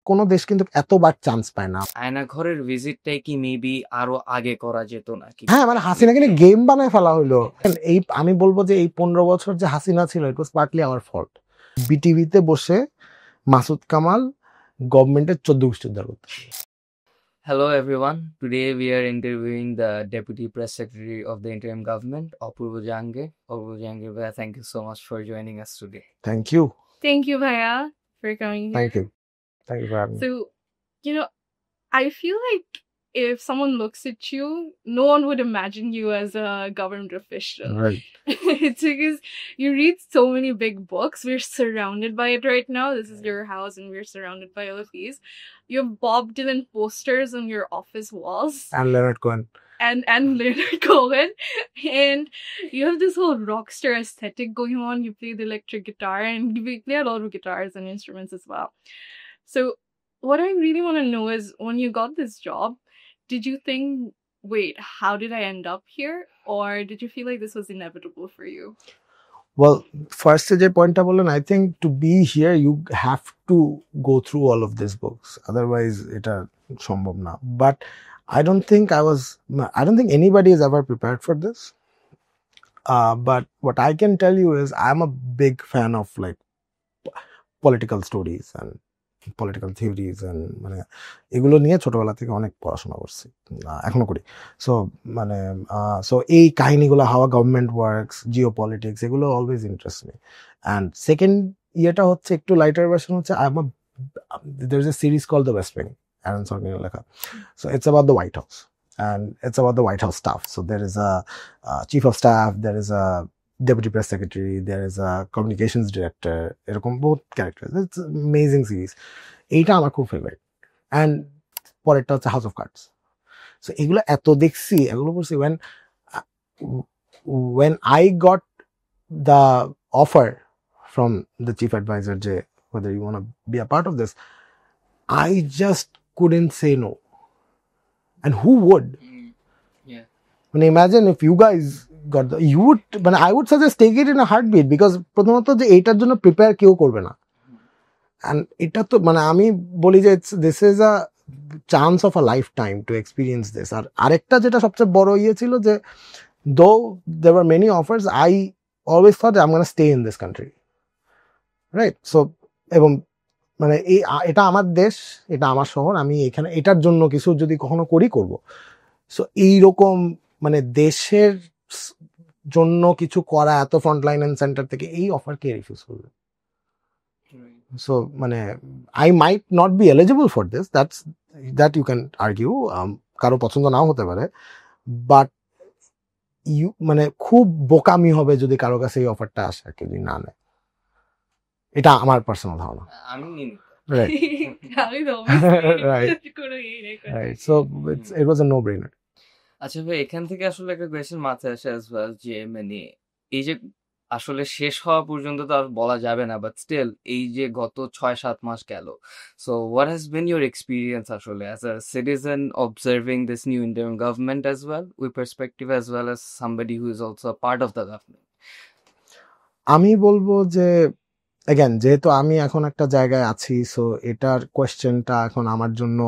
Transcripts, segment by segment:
কোনো দেশ কিন্তু এতবার চান্স পায় না। আয়না ঘরের ভিজিটটাই কি মেবি আরো আগে করা যেত নাকি? হ্যাঁ, মানে হাসিনাকে নিয়ে গেম বানায় ফেলা হলো। এই আমি বলবো যে এই 15 বছর যে হাসিনা ছিল, ইট ওয়াজ পার্টলি আওয়ার ফল্ট। বিটিভিতে বসে মাসুদ কামাল গভর্নমেন্টের 14 গোষ্ঠী উদ্ধার করতেছে। Hello everyone. Today we are interviewing the Deputy Press Secretary of the interim government, Apurva Jahangir. Apurva Jahangir, bhaiya, thank you so much for joining us today. Thank you, Thank you, Bhaiya, for coming here. Thank you, thank you for having me. So, I feel like if someone looks at you, no one would imagine you as a government official. Right. It's because you read so many big books. We're surrounded by it right now. This is your house, and we're surrounded by all of these. You have Bob Dylan posters on your office walls. And Leonard Cohen. And Leonard Cohen, and you have this whole rock star aesthetic going on. You play the electric guitar, and you play a lot of guitars and instruments as well. So what I really want to know is, when you got this job, did you think, wait, how did I end up here? Or did you feel like this was inevitable for you? Well, first যে পয়েন্টটা বললেন, I think to be here you have to go through all of these books, otherwise এটা সম্ভব না। But I don't think anybody is ever prepared for this. But what I can tell you is I'm a big fan of like political stories and political theories, and মানে এগুলো নিয়ে ছোটবেলা থেকে অনেক পড়াশোনা করছি, এখনো করি। সো মানে সো এই কাহিনীগুলো, how government works, geopolitics, এগুলো always interest me. And second ইয়েটা হচ্ছে একটু লাইটার ভার্সন হচ্ছে, there is a series called The West Wing, Aaron Sorkin লেখা। So it's about the White House, and it's about the White House staff. So there is a chief of staff, there is a deputy press secretary, there is a communications director, এরকম বহুত character. It's amazing series. এইটা আমার খুব favourite. And পরেরটা হচ্ছে house of cards. So এগুলো এত দেখছি, এগুলো বলছি when I got the offer from the chief advisor যে whether you want to be a part of this, I just couldn't say no. And who would? Yeah. When imagine if you guys got you would, but I would suggest take it in a heartbeat, because প্রথমত যে এইটার জন্য prepare কেউ করবে না। And এটা তো মানে আমি বলি যে this is a chance of a lifetime to experience this. আর আরেকটা যেটা সবচেয়ে বড় ইয়ে ছিল যে though there were many offers, I always thought I'm going to stay in this country, right? So এবং মানে এটা আমার দেশ, এটা আমার শহর, আমি এখানে এটার জন্য কিছু যদি কখনো করব। সো এইরকম মানে দেশের জন্য কিছু করা, এত ফ্রন্টলাইন এন্ড সেন্টার থেকে এই অফার কে রিফিউজ করবে? সো মানে I might not be eligible for this, that you can argue, কারো পছন্দ নাও হতে পারে, বাট ইউ মানে খুব বোকামি হবে যদি কারো কাছে এই অফারটা আসে আর যদি না নেয়। এটা আমার পার্সোনাল ধারণা। আমি নিই। Right. Right. So it was a no-brainer. আচ্ছা ভাই, এখান থেকে আসলে একটা কোয়েশ্চেন মাথায় আসে as well, যে মানে এই যে আসলে শেষ হওয়া পর্যন্ত তো আর বলা যাবে না, বাট স্টিল এই যে গত 6-7 মাস গেল, so what has been your experience আসলে as a citizen observing this new interim government as well with perspective as well as somebody who is also part of the government? আমি বলবো যে again যেহেতু আমি এখন একটা জায়গায় আছি, সো এটার কোয়েশ্চেনটা এখন আমার জন্য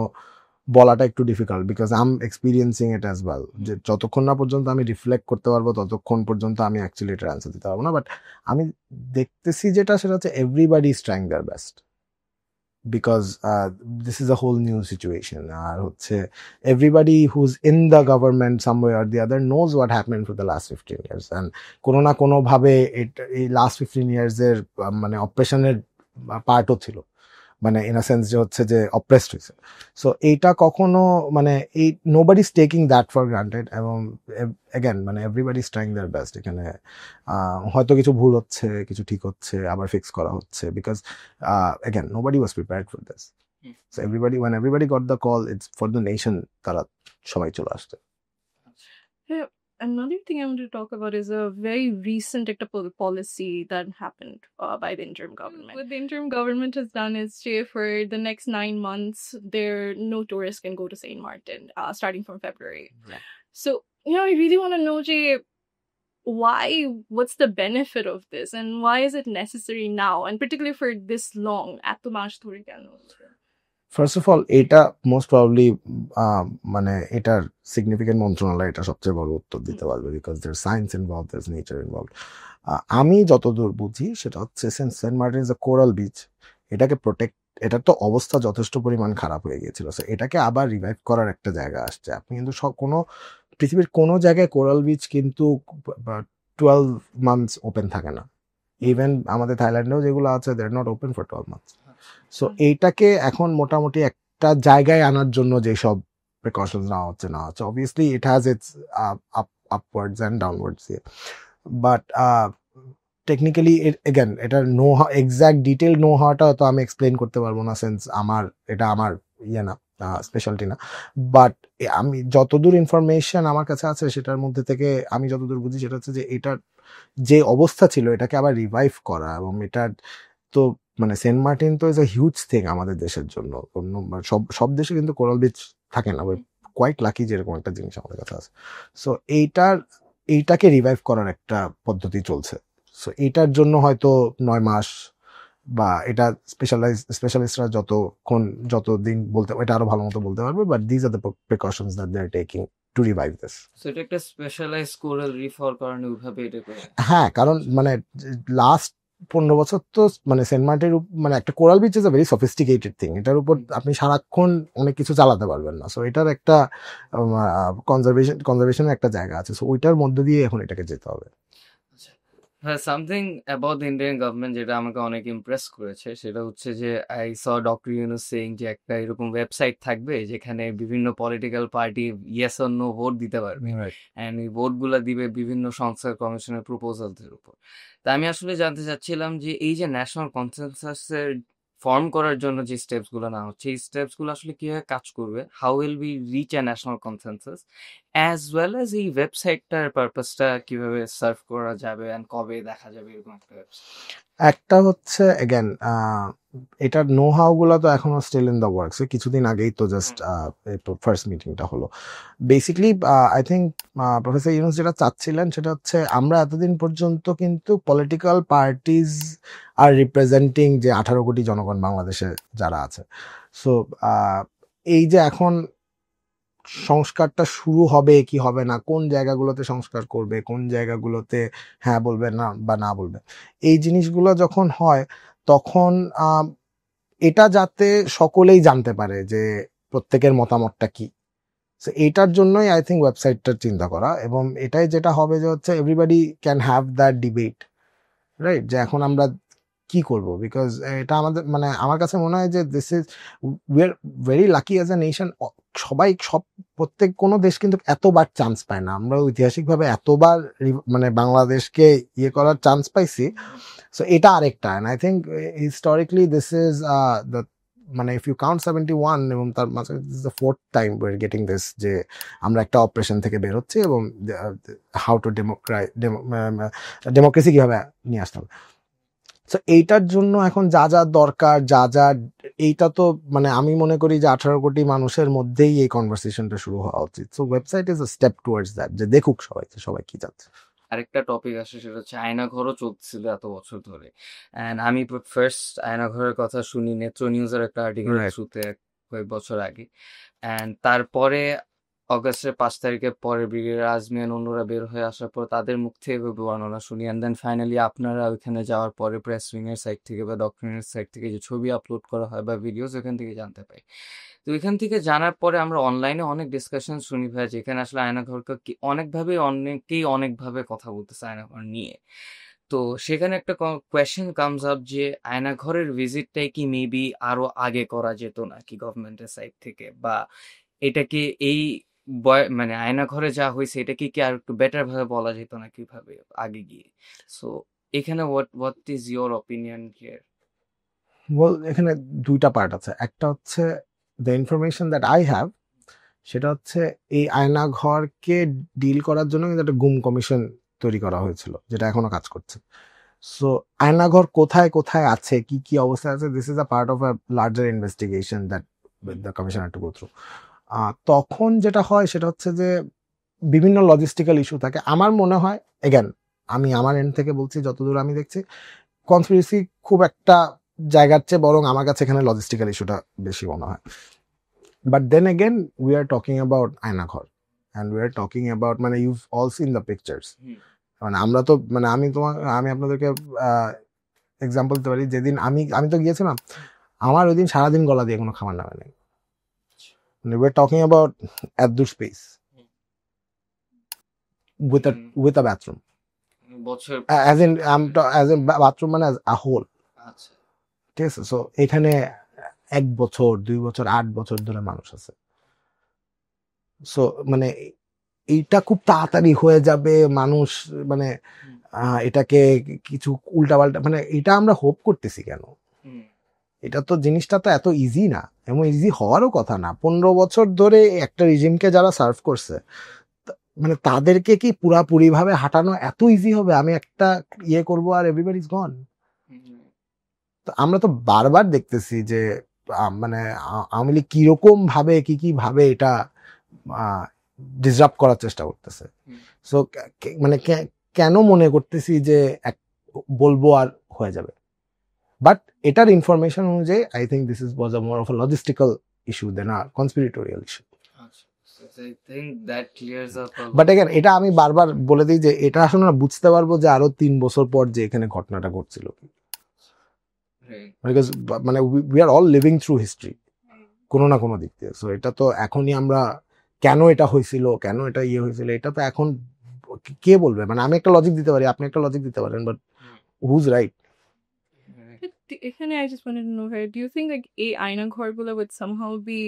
বলাটা একটু difficult, because I am experiencing it as well. যে যতক্ষণ না পর্যন্ত আমি রিফ্লেক্ট করতে পারবো ততক্ষণ পর্যন্ত আমি অ্যাকচুয়ালি এটার অ্যান্সার দিতে পারবো না। বাট আমি দেখতেছি যেটা, সেটা হচ্ছে everybody is trying their best, because this is a whole new situation. আর হচ্ছে everybody who's in the government someway or the other knows what happened for the last 15 years, and কোনো না কোনোভাবে এই লাস্ট 15 years এর মানে অপারেশনের পার্টও ছিল, মানে ইন আ সেন্স যে হচ্ছে যে অপ্রেসড হয়েছে। সো এইটা কখনো মানে এই nobody is taking that for granted, এবং অ্যাগেন মানে everybody is trying their best. এখানে হয়তো কিছু ভুল হচ্ছে, কিছু ঠিক হচ্ছে, আবার ফিক্স করা হচ্ছে, because again nobody was prepared for this. So when everybody got the call, it's for the nation, তারা সবাই চলে আসছে। Another thing I want to talk about is a very recent policy that happened by the interim government. What the interim government has done is, for the next 9 months, no tourists can go to St. Martin, starting from February. Yeah. So, I really want to know, why, what's the benefit of this, and why is it necessary now, and particularly for this long? At the March 30. First of all এটা most probably মানে এটার significant মন্ত্রণালয় এটা সবচেয়ে বড় উত্তর দিতে পারবে, because their science involve, their nature involve. আমি যতদূর বুঝি সেটা হচ্ছে Saint Martin is a coral beach, এটাকে প্রোটেক্ট, এটার তো অবস্থা যথেষ্ট পরিমাণ খারাপ হয়ে গিয়েছিল, সো এটাকে আবার রিভাইভ করার একটা জায়গা আসছে। আপনি কিন্তু কোনো পৃথিবীর কোনো জায়গায় কোরাল বিচ কিন্তু 12 মান্থস ওপেন থাকে না। ইভেন আমাদের থাইল্যান্ডেও যেগুলো আছে they are not open for 12 months. So এইটাকে এখন মোটামুটি একটা জায়গায় আনার জন্য যেসব প্রিকশনস নেওয়া হচ্ছে obviously it has its upwards and downwards, but technically again এটার এক্সাক্ট ডিটেল নো হওয়াটা তো আমি এক্সপ্লেন করতে পারবো না, সেন্স এটা আমার ইয়ে না, স্পেশালিটি না। বাট আমি যতদূর ইনফরমেশন আমার কাছে আছে সেটার মধ্যে থেকে আমি যতদূর বুঝি সেটা হচ্ছে যে এটার যে অবস্থা ছিল এটাকে আবার রিভাইভ করা, এবং এটার তো মানে সেন্ট মার্টিন তো ইজ আ হিউজ থিং আমাদের দেশের জন্য। সব দেশে কিন্তু কোরাল বিচ থাকে না, কোয়াইট লাকি যেরকম একটা জিনিস আমাদের কাছে আছে। সো এইটাকে রিভাইভ করার একটা পদ্ধতি চলছে। সো এইটার জন্য হয়তো 9 মাস বা এটা স্পেশালিস্টরা যতদিন বলতে এটা আরো ভালো মতো বলতে পারবে, but this are the precautions that they are taking to revive this. So এটা একটা স্পেশালাইজ কোরাল রিফ হওয়ার কারণে ওইভাবে এটা করে। হ্যাঁ, কারণ মানে লাস্ট 15 বছর তো মানে সেন্ট মার্টিনের মানে একটা coral beach is a very sophisticated thing, এটার উপর আপনি সারাক্ষণ অনেক কিছু চালাতে পারবেন না। সো এটার একটা কনজারভেশনের একটা জায়গা আছে, সো ওইটার মধ্য দিয়ে এখন এটাকে যেতে হবে। হ্যাঁ, something about the Indian government যেটা আমাকে অনেক ইমপ্রেস করেছে সেটা হচ্ছে যে I saw doctor Yunus saying যে একটা এরকম ওয়েবসাইট থাকবে যেখানে বিভিন্ন political party yes or no vote দিতে পারবে, অ্যান্ড এই ভোটগুলো দিবে বিভিন্ন সংস্কার কমিশনের প্রপোজালসের উপর। তা আমি আসলে জানতে চাচ্ছিলাম যে এই যে ন্যাশনাল কনসেনসাসের ফর্ম করার জন্য যে স্টেপসগুলো নেওয়া হচ্ছে এই স্টেপসগুলো আসলে কিভাবে কাজ করবে, how will be reach a national consensus, as well as এই ওয়েবসাইটটার পারপাসটা কিভাবে সার্ভ করা যাবে অ্যান্ড কবে দেখা যাবে এরকম একটা ওয়েবসাইট। একটা হচ্ছে এগেন এটার নো হাউ গুলো তো এখনো স্টিল ইন দ্য ওয়ার্কস, কিছুদিন আগেই তো জাস্ট ফার্স্ট মিটিংটা হলো। Basically I think professor Yunus যেটা চাচ্ছিলেন সেটা হচ্ছে আমরা এতদিন পর্যন্ত কিন্তু পলিটিক্যাল পার্টিজ আর রিপ্রেজেন্টিং যে 18 কোটি জনগণ বাংলাদেশে যারা আছে, সো এই যে এখন সংস্কারটা শুরু হবে কি হবে না, কোন জায়গাগুলোতে সংস্কার করবে, কোন জায়গাগুলোতে হ্যাঁ বলবে না বা না বলবে, এই জিনিসগুলো যখন হয় তখন এটা যাতে সকলেই জানতে পারে যে প্রত্যেকের মতামতটা কি। সো এইটার জন্যই আই থিঙ্ক ওয়েবসাইটটার চিন্তা করা, এবং এটাই যেটা হবে যে হচ্ছে everybody can have that debate, right, যে এখন আমরা কি করব, বিকজ এটা আমাদের মানে আমার কাছে মনে হয় যে this is we are very lucky as a nation. প্রত্যেক কোনো দেশ কিন্তু এতবার চান্স পায় না, আমরা ঐতিহাসিকভাবে এতবার মানে বাংলাদেশকে ইয়ে করার চান্স পাইছি। সো এটা আরেকটা, and I think historically this is the মানে ইফ ইউ কাউন্ট 71 এবং তার মাঝে this the 4th time we are getting this, যে আমরা একটা অপারেশন থেকে বের হচ্ছি এবং হাউ টু ডেমোক্রেসি কিভাবে নিয়ে আসতে হবে। সো এইটার জন্য এখন যা যা দরকার এইটা তো মানে আমি মনে করি যে 18 কোটি মানুষের মধ্যেই এই কনভারসেশনটা শুরু হওয়া উচিত। So website is a step towards that, যে দেখুক সবাই কি যাচ্ছে। আরেকটা টপিক আসে সেটা হচ্ছে আয়নাঘরও চলছিল এত বছর ধরে, অ্যান্ড আমি ফার্স্ট আয়নাঘরের কথা শুনি নেত্র নিউজের একটা আর্টিকেল থ্রুতে কয়েক বছর আগে, অ্যান্ড তারপরে অগস্টের 5 তারিখের পরে ব্রিগেডিয়ার আজমি অন্যরা বের হয়ে আসার পর তাদের মুখ থেকে বর্ণনা শুনি, অ্যান্ড দেন ফাইনালি আপনারা ওইখানে যাওয়ার পরে প্রেস উইংয়ের সাইড থেকে বা ডক্টরের সাইড থেকে যে ছবি আপলোড করা হয় বা ভিডিওস ওখান থেকে জানতে পাই। তো এখান থেকে জানার পরে আমরা অনলাইনে অনেক ডিসকাশন শুনি ভাই, যেখানে আসলে আয়নাঘরকে অনেকেই অনেকভাবে কথা বলতেছে আয়নাঘর নিয়ে। তো সেখানে একটা কোয়েশ্চেন কামস আপ যে আয়নাঘরের ভিজিটটাই কি মেবি আরো আগে করা যেত নাকি গভর্নমেন্টের সাইড থেকে, বা এটাকে এই মানে আয়নাঘরে যা হয়েছে এটাকে কি আর একটু বেটার ভাবে বলা যেত না কিভাবে আগে গিয়ে। সো এখানে what is your opinion here? Well, এখানে দুইটা পার্ট আছে। একটা হচ্ছে the information that I have, সেটা হচ্ছে এই আয়নাঘরকে ডিল করার জন্য কিন্তু একটা গুম কমিশন তৈরি করা হয়েছিল, যেটা এখনো কাজ করছে। সো আয়নাঘর কোথায় কোথায় আছে, কি কি অবস্থায় আছে, this is a part of a larger investigation that the commission had to go through. তখন যেটা হয় সেটা হচ্ছে যে বিভিন্ন লজিস্টিক্যাল ইস্যু থাকে। আমার মনে হয় এগেন আমি আমার এন্ড থেকে বলছি, যতদূর আমি দেখছি কনস্পিরেসি খুব একটা জায়গার চেয়ে বরং আমার কাছে এখানে লজিস্টিক্যাল ইস্যুটা বেশি মনে হয়। But then again we are talking about Aynaghar and we are talking about মানে you all seen the pictures. মানে আমরা তো মানে আমি আপনাদেরকে এক্সাম্পল দিতে পারি, যেদিন আমি তো গিয়েছিলাম, আমার ওই দিন সারাদিন গলা দিয়ে কোনো খাবার নামে নেই। উই আর টকিং অ্যাবাউট এত স্পেস with a bathroom. বছর As in bathroom মানে as a whole. আচ্ছা ঠিক আছে, সো এখানে 1 বছর 2 বছর 8 বছর ধরে মানুষ আছে। সো মানে এইটা খুব তাড়াতাড়ি হয়ে যাবে, মানুষ মানে এটাকে কিছু উল্টাপাল্টা, মানে এটা আমরা হোপ করতেছি কেন? এটা তো জিনিসটা তো এত ইজি না, এমন ইজি হওয়ারও কথা না। 15 বছর ধরে একটা রিজিমকে যারা সার্ভ করছে, মানে তাদেরকে কি পুরাপুরি ভাবে হাঁটানো এত ইজি হবে? আমি একটা ইয়ে করবো আর এভরিবডি ইজ গন। তো আমরা তো বারবার দেখতেছি যে মানে আওয়ামী লীগ কিরকম ভাবে কি ভাবে এটা ডিসরাপ্ট করার চেষ্টা করতেছে। সো মানে কেন মনে করতেছি যে বলবো আর হয়ে যাবে? বাট এটার ইনফরমেশন অনুযায়ী I think this was a more of a logistical issue than a conspiratorial issue. I think that clears up a but again এটা আমি বারবার বলে দিই যে এটা আসলে না বুঝতে পারবো যে আরো 3 বছর পর যে এখানে ঘটনাটা ঘটছিল, বিকজ মানে we are all living through history কোনো না কোনো দিক দিয়ে। সো এটা তো এখনই আমরা কেন এটা হয়েছিল, কেন এটা ইয়ে হয়েছিল, এটা তো এখন কে বলবে? মানে আমি একটা লজিক দিতে পারি, আপনি একটা লজিক দিতে পারেন, but whose right? I just wanted to know here, do you think like a Aina Ghorgula would somehow be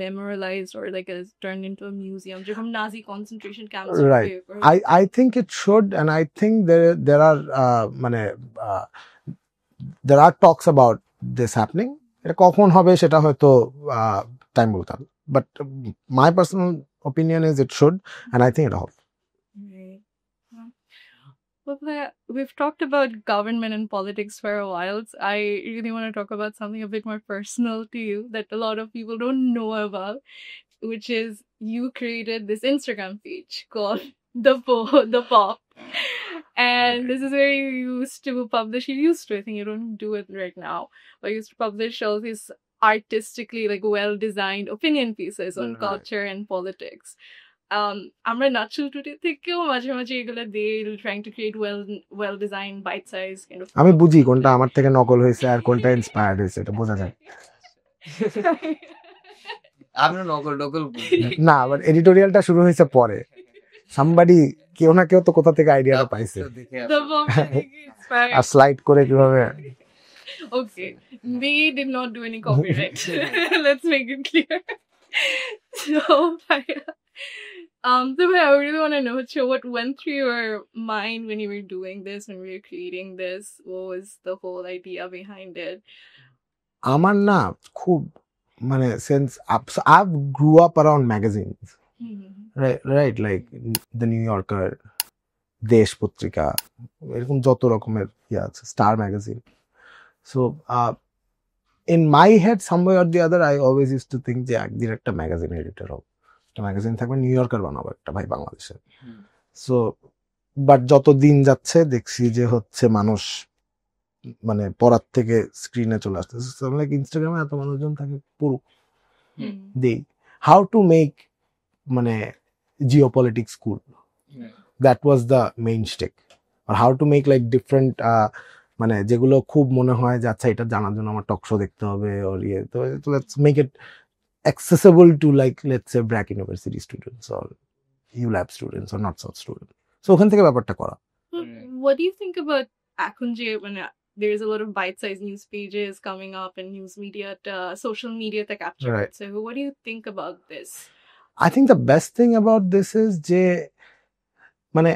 memorialized or like is turned into a museum? From Nazi concentration camps. Right. I think it should, and I think there are there are talks about this happening. এটা কখন হবে সেটা হয়তো time বলতে হবে, but my personal opinion is it should, and I think it'll help. Well, we've talked about government and politics for a while. So I really want to talk about something a bit more personal to you that a lot of people don't know about, which is you created this Instagram page called The Pop. And this is where you used to publish. You used to, I think you don't do it right now, but you used to publish all these artistically like well-designed opinion pieces on culture and politics. আমরা নাচুল টুটি থেকেও মাঝে মাঝে এগুলো দিয়ে trying to create well design bite size kind of. আমি বুঝি কোনটা আমার থেকে নকল হয়েছে আর কোনটা ইন্সপায়ার্ড হয়েছে, এটা বোঝা যায়। আমরা নকল না, বাট এডিটোরিয়ালটা শুরু হয়েছে পরে। সামবাডি কেউ না কেউ তো কোথা থেকে আইডিয়াটা পাইছে, আর স্লাইড করে কিভাবে। Okay, we did not do any copyright. Let's make it clear. So I really want to know what went through your mind when you were doing this, when we were creating this. What was the whole idea behind it? আমার না খুব মানে sense I grew up around magazines, right, like the New Yorker, দেশ পত্রিকা, এরকম যত রকমের ইয়ে আছে, star magazine. So in my head somewhere or the other I always used to think যে একদিন একটা ম্যাগাজিন এডিটর হব, একটা ম্যাগাজিন থাকবে, নিউ ইয়র্কার বানাবো একটা ভাই বাংলাদেশে। সো বাট যত দিন যাচ্ছে দেখছি যে হচ্ছে মানুষ মানে পড়ার থেকে স্ক্রিনে চলে আসতেছে। লাইক ইনস্টাগ্রামে এত মানুষজন থাকে, পড়ুক, দেই হাউ টু মেক মানে geopolitics cool, that was the main stake. আর how to make like different মানে যেগুলো খুব মনে হয় যে আচ্ছা এটা জানার জন্য আমার টক শো দেখতে হবে, ওর ইয়ে, তো let's make it accessible to like let's say BRAC university students or ULAB students or not South students. So ওখান থেকে ব্যাপারটা করা। What do you think about Akunje when there's a lot of bite-sized news pages coming up and news media, social media to capture it? So what do you think about this? I think the best thing about this is যে মানে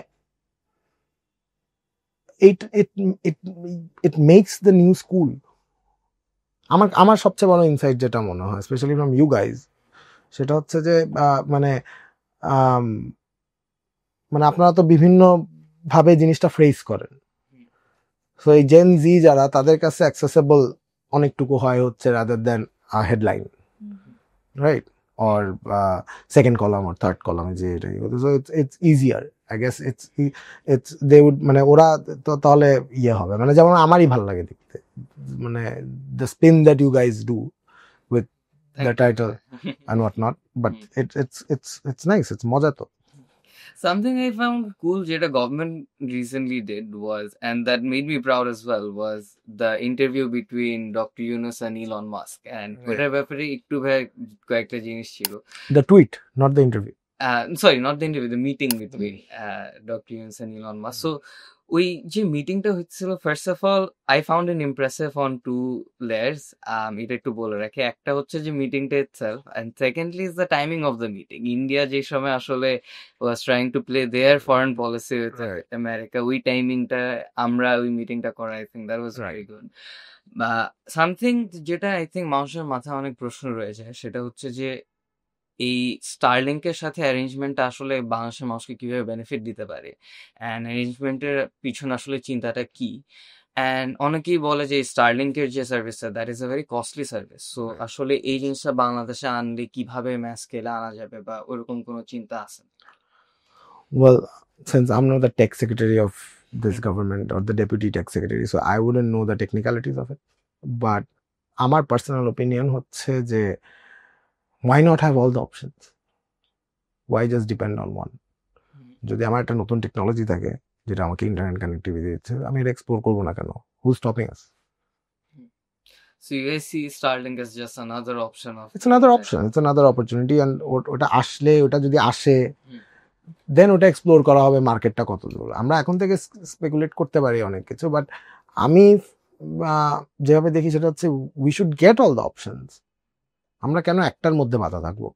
it makes the news cool. আমার সবচেয়ে বড় insight যেটা মনে হয় specially from you guys, সেটা হচ্ছে যে মানে মানে আপনারা তো বিভিন্ন ভাবে জিনিসটা ফ্রেজ করেন। সো এই জেন জি যারা, তাদের কাছে অ্যাক্সেসেবল অনেকটুকু হয় হচ্ছে rather than headline, right? or second column or third column যে এটা so it's easier I guess it's they would মানে ওরা তো তাহলে ইয়ে হবে মানে যেমন আমারই ভালো লাগে দেখতে মানে the spin that you guys do with the title and whatnot but it's nice it's মজা তো Something I found cool যেটা government recently did was, and that made me proud as well, was the interview between Dr. Yunus and Elon Musk. And ওটার ব্যাপারে একটু ভাই কয়েকটা জিনিস ছিল. the tweet not the interview Sorry, not the interview, the meeting between Dr. Yunus and Elon Musk. So ওই যে মিটিংটা হচ্ছিল, first of all I found in impressive on two layers. এটা একটু বলে রাখি, একটা হচ্ছে যে মিটিংটা itself, and secondly is the timing of the meeting. India যে সময় আসলে was trying to play their foreign policy with America, ওই টাইমিংটা আমরা ওই মিটিংটা করা, I think that was very good. বা সামথিং যেটা আই থিঙ্ক মানুষের মাথায় অনেক প্রশ্ন রয়েছে, সেটা হচ্ছে যে এই স্টারলিংকের সাথে অ্যারেঞ্জমেন্টটা আসলে বাংলাদেশের মানুষকে কিভাবে বেনিফিট দিতে পারে, অ্যান্ড অ্যারেঞ্জমেন্টের পিছনে আসলে চিন্তাটা কি। অ্যান্ড অনেকেই বলে যে স্টারলিংকের যে সার্ভিসটা, that is a very costly service. So আসলে এই জিনিসটা বাংলাদেশে আনলে কিভাবে ম্যাস স্কেলে আনা যাবে, বা ওরকম কোনো চিন্তা আছে? Well, since I'm not the tech secretary of this government or the deputy tech secretary, so I wouldn't know the technicalities of it. But আমার personal opinion হচ্ছে যে why not have all the options? Why just depend on one? যদি আমার একটা নতুন technology থাকে যেটা আমাকে ইন্টারনেট কানেক্টিভিটি দিচ্ছে, আমি এটা এক্সপ্লোর করবো না কেন? Who's stopping us? So you guys see Starlink as just another option of... It's another option. It's another opportunity. And ওটা আসলে, ওটা যদি আসে, দেন ওটা এক্সপ্লোর করা হবে মার্কেটটা কত দূর। আমরা এখন থেকে স্পেকুলেট করতে পারি অনেক কিছু, বাট আমি যেভাবে দেখি সেটা হচ্ছে we should get all the options. আমরা কেন একটার মধ্যে বাধা থাকবো?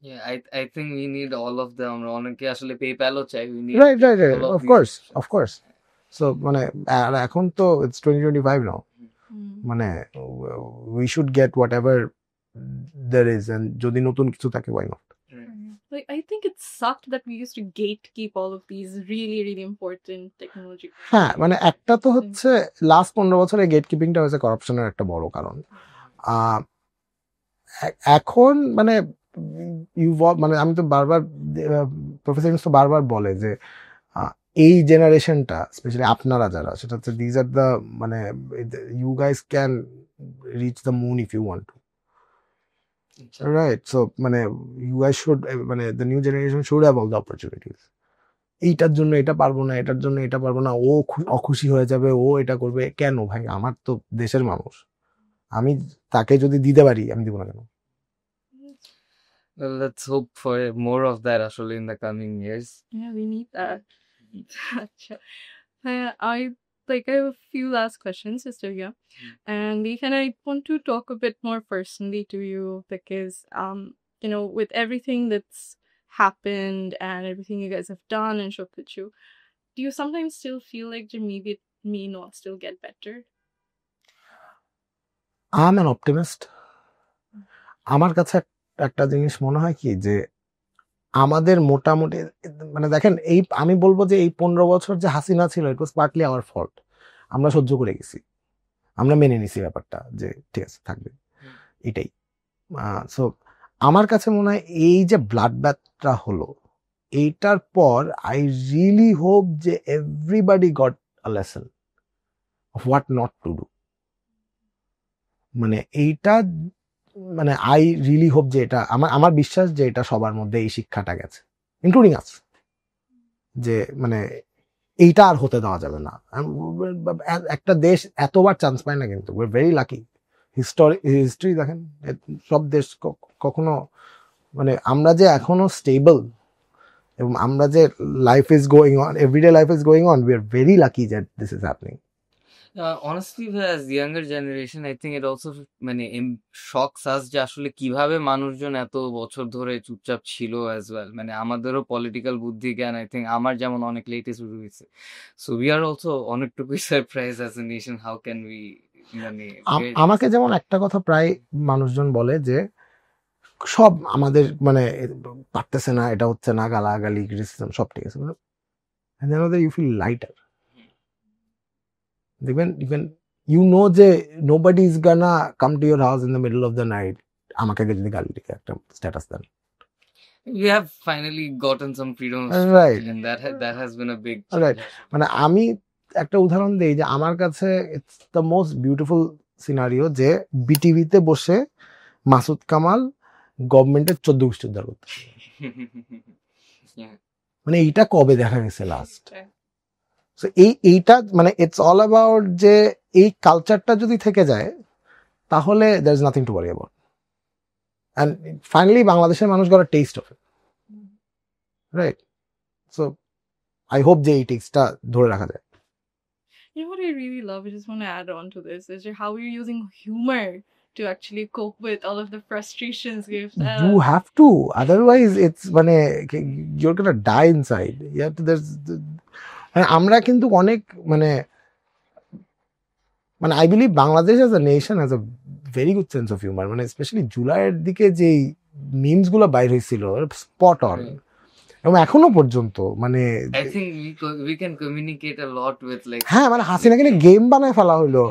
Yeah, I think we need all of them. আমরা অনেকে আসলে পেপ্যালও চাই। Right. Of course. So মানে এখন তো it's 2025 now. মানে we should get whatever there is, and যদি নতুন কিছু থাকে, why not? Like, I think it sucked that we used to gatekeep all of these really, really important technology. হ্যাঁ, মানে একটা তো হচ্ছে লাস্ট 15 বছরে গেট কিপিংটা হয়েছে করাপশনের একটা বড় কারণ। এখন মানে মানে আমি তো বারবার, প্রফেসর তো বারবার বলে যে এই জেনারেশনটা, স্পেশালি আপনারা যারা, সেটা হচ্ছে দিজ আর দ্য মানে you guys can reach the moon if you want to, right? So মানে ইউ গাইজ শুড, মানে the new generation should have all the opportunities. এইটার জন্য এটা পারবো না, এটার জন্য এটা পারবো না, ও অখুশি হয়ে যাবে, ও এটা করবে কেন? ভাই, আমার তো দেশের মানুষ, আমি তাকে যদি দিতে পারি, আমি দিব না কেন? Well, let's hope for more of that actually in the coming years. Yeah, we need that. I have a few last questions, Sister Via. And I want to talk a bit more personally to you because, with everything that's happened and everything you guys have done and Shokuchu, do you sometimes still feel like maybe it may not still get better? I'm an optimist. আমার কাছে একটা জিনিস মনে হয় কি, যে আমাদের মোটামুটি মানে দেখেন, এই আমি বলবো যে এই 15 বছর যে হাসিনা ছিল, ইট ওয়াজ পার্টলি আওয়ার ফল্ট। আমরা সহ্য করে গেছি, আমরা মেনে নিছি ব্যাপারটা, যে ঠিক আছে থাকবে, এটাই। সো আমার কাছে মনে হয় এই যে ব্লাড ব্যাথটা হলো, এইটার পর আই রিয়েলি হোপ যে everybody got a lesson of what not to do. মানে এইটা, মানে আই রিয়েলি হোপ যে এটা, আমার বিশ্বাস যে এটা সবার মধ্যে এই শিক্ষাটা গেছে, ইনক্লুডিং আস, যে মানে এইটা আর হতে দেওয়া যাবে না। একটা দেশ এতবার চান্স পায় না, কিন্তু we are very lucky. History দেখেন, সব দেশ কখনো, মানে আমরা যে এখনো স্টেবল, এবং আমরা যে life is going on, everyday life is going on, we are very lucky that this is happening. Honestly, as the younger generation, I think it also মানে shocks us যে আসলে কিভাবে মানুষজন এত বছর ধরে চুপচাপ ছিল as well. মানে আমাদেরও পলিটিক্যাল বুদ্ধি জ্ঞান, I think আমার যেমন অনেক লেটে শুরু হয়েছে। So we are also অনেকটুকুই surprise as a nation, how can we মানে আমাকে যেমন একটা কথা প্রায় মানুষজন বলে যে সব আমাদের মানে পারতেছে না, এটা হচ্ছে না, গালাগালি ক্রিটিসিজম সব ঠিক আছে, and then you feel lighter. দেখবেন, you know যে nobody is gonna come to your house in the middle of the night আমাকে যদি গালি দিকে একটা স্ট্যাটাস দেন, We have finally gotten some freedom of Right. speech, and that has been a big Right. change. মানে আমি একটা উদাহরণ দিই যে আমার কাছে it's the most beautiful scenario যে বিটিভিতে বসে মাসুদ কামাল গভর্নমেন্টের 14 গোষ্ঠী উদ্ধার করতে, Yeah. মানে এইটা কবে দেখা গেছে লাস্ট? Okay. সো এইটা মানে ইটস অল অ্যাবাউট যে এই কালচারটা যদি থেকে যায় তাহলে there is nothing to worry about, and finally বাংলাদেশের মানুষ got a taste of it, right? So I hope যে এই টেস্টটা ধরে রাখা যায়। You know what I really love? I just want to add on to this is how you're using humor to actually cope with all of the frustrations you've felt. You have to, otherwise it's মানে you're gonna die inside. You have to, মানে আমরা কিন্তু অনেক মানে মানে I believe Bangladesh as a nation has a very good sense of humour, মানে specially জুলাইয়ের দিকে যেই মিমস গুলো বাইর হয়েছিল স্পট অন, এবং এখনো পর্যন্ত মানে I think we can communicate a lot with like হ্যাঁ মানে হাসিনাকে নিয়ে গেম বানায় ফেলা হলো,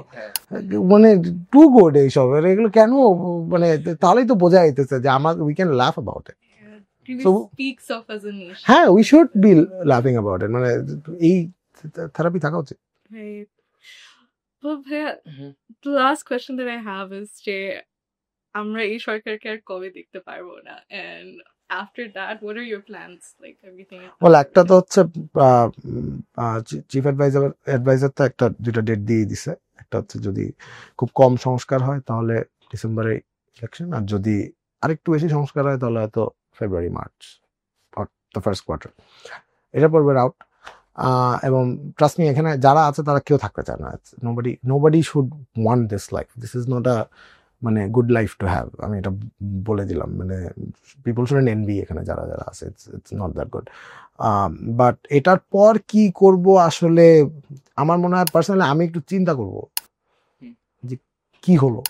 মানে টু গুড এইসব, এগুলো কেন মানে তাহলেই তো বোঝা যাইতেছে যে আমার we can laugh about it. Really So- speaks of as a nation. হ্যাঁ উই শুড বি লাফিং অ্যাবাউট ইট, মানে এই থেরাপি থাকা উচিত। Right. Well, Bhaiya, Mhm. the last question that I have is যে আমরা এই সরকারকে আর কবে দেখতে পারবো না, and after that what are your plans, like everything? Well একটা তো হচ্ছে চিফ অ্যাডভাইজার তো একটা দুইটা ডেট দিয়ে দিছে, একটা হচ্ছে যদি খুব কম সংস্কার হয় তাহলে ডিসেম্বরে ইলেকশন, আর যদি আরেকটু বেশি সংস্কার হয় তাহলে হয়তো February March or the first quarter, এটা পড়বে আউট। এবং ট্রাস্ট মি এখানে যারা আছে তারা কেউ থাকতে চায় না, nobody should want this life, this is not a মানে গুড লাইফ টু হ্যাভ, আমি এটা বলে দিলাম, মানে পিপল শুডেন্ট এনভি এখানে যারা যারা আছে, it's not that good. But এটার পর কি করব আসলে আমার মনে হয় পার্সোনালি আমি একটু চিন্তা করব যে কি হলো,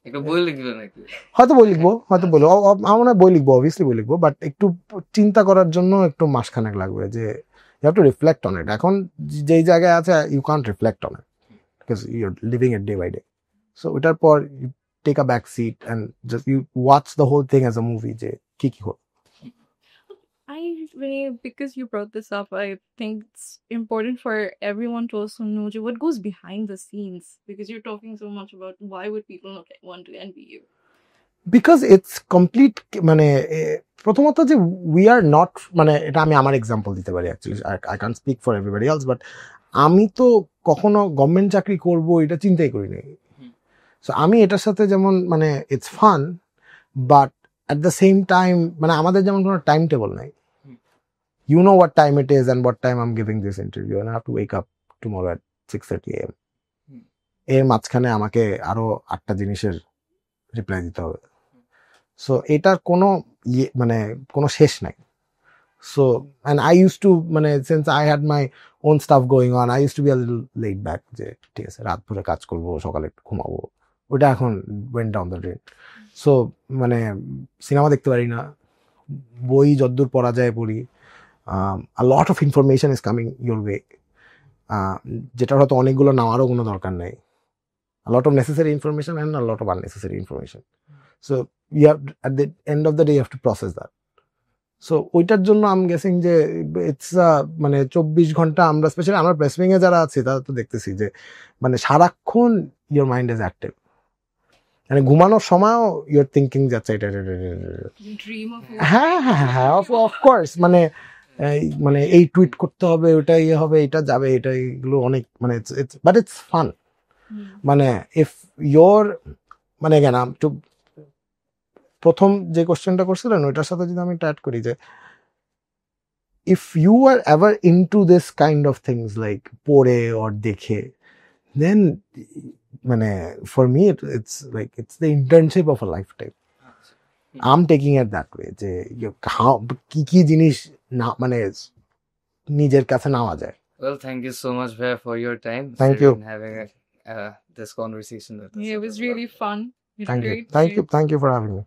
একটা বই লিখবে নাকি? হয়তো বই লিখবো, আমার মনে হয় বই লিখবো, অবভিয়াসলি বই লিখবো, বাট একটু চিন্তা করার জন্য একটু মাসখানেক লাগবে, যে you have to reflect on it. এখন যেই জায়গায় আছে you can't reflect on it because you are living it day by day. So ওটার পর you take a back seat and just you watch the whole thing as a movie, যে কি কি হলো। Because you brought this up, I think it's important for everyone to also know what goes behind the scenes, because you're talking so much about why would people not want to envy you. Because it's complete, মানে প্রথমত যে we are not, মানে এটা আমি আমার example দিতে পারি actually, I can speak for everybody else, but আমি তো কখনো গভর্নমেন্ট চাকরি করবো এটা চিন্তাই করিনি। সো আমি এটার সাথে যেমন মানে it's fun, but at the same time মানে আমাদের যেমন কোনো টাইম টেবল নাই, you know what time it is and what time I'm giving this interview, and I have to wake up tomorrow at 6:30 a.m. এর মাঝখানে আমাকে আরো 8টা জিনিসের রিপ্লাই দিতে হবে। সো এটার কোনো মানে কোনো শেষ নাই। So and I used to মানে since I had my own stuff going on, I used to be a little laid back, যে ঠিক আছে রাত ভরে কাজ করবো, সকালে একটু ঘুমাবো, ওটা এখন went down the drain. So মানে সিনেমা দেখতে পারি না, বই যতদূর পড়া যায় পড়ি, a lot of information is coming your way, যেটার হয়তো অনেকগুলো নেওয়ারও কোনো দরকার নেই, a lot of necessary information and a lot of unnecessary information, so you have at the end of the day you have to process that. So ওইটার জন্য I'm guessing যে it's মানে 24 ঘন্টা আমরা স্পেশালি আমরা প্রেস উইং এ যারা আছি তারা তো দেখতেছি যে মানে সারাক্ষণ your mind is active, মানে ঘুমানোর সময়ও you're thinking যাচ্ছে এটা You dream of হ্যাঁ অফকোর্স, মানে মানে এই টুইট করতে হবে, ওটা ইয়ে হবে, এটা যাবে, এটা এগুলো অনেক মানে বাট ইটস ফান। মানে ইফ ইয়োর মানে একটু প্রথম যে কোশ্চেনটা করছিলেন ওইটার সাথে যদি আমি অ্যাড করি যে if you are ever into this kind of things like পড়ে অর দেখে, দেন মানে for me it's like it's the internship of a life time. I'm taking it that way, যে কি কি জিনিস না মানে নিজের কাছে নেওয়া যায়। Well, thank you so much, Bhaiya, for your time. Thank you. And having this conversation with us. Yeah, it was really fun. Thank you for having me.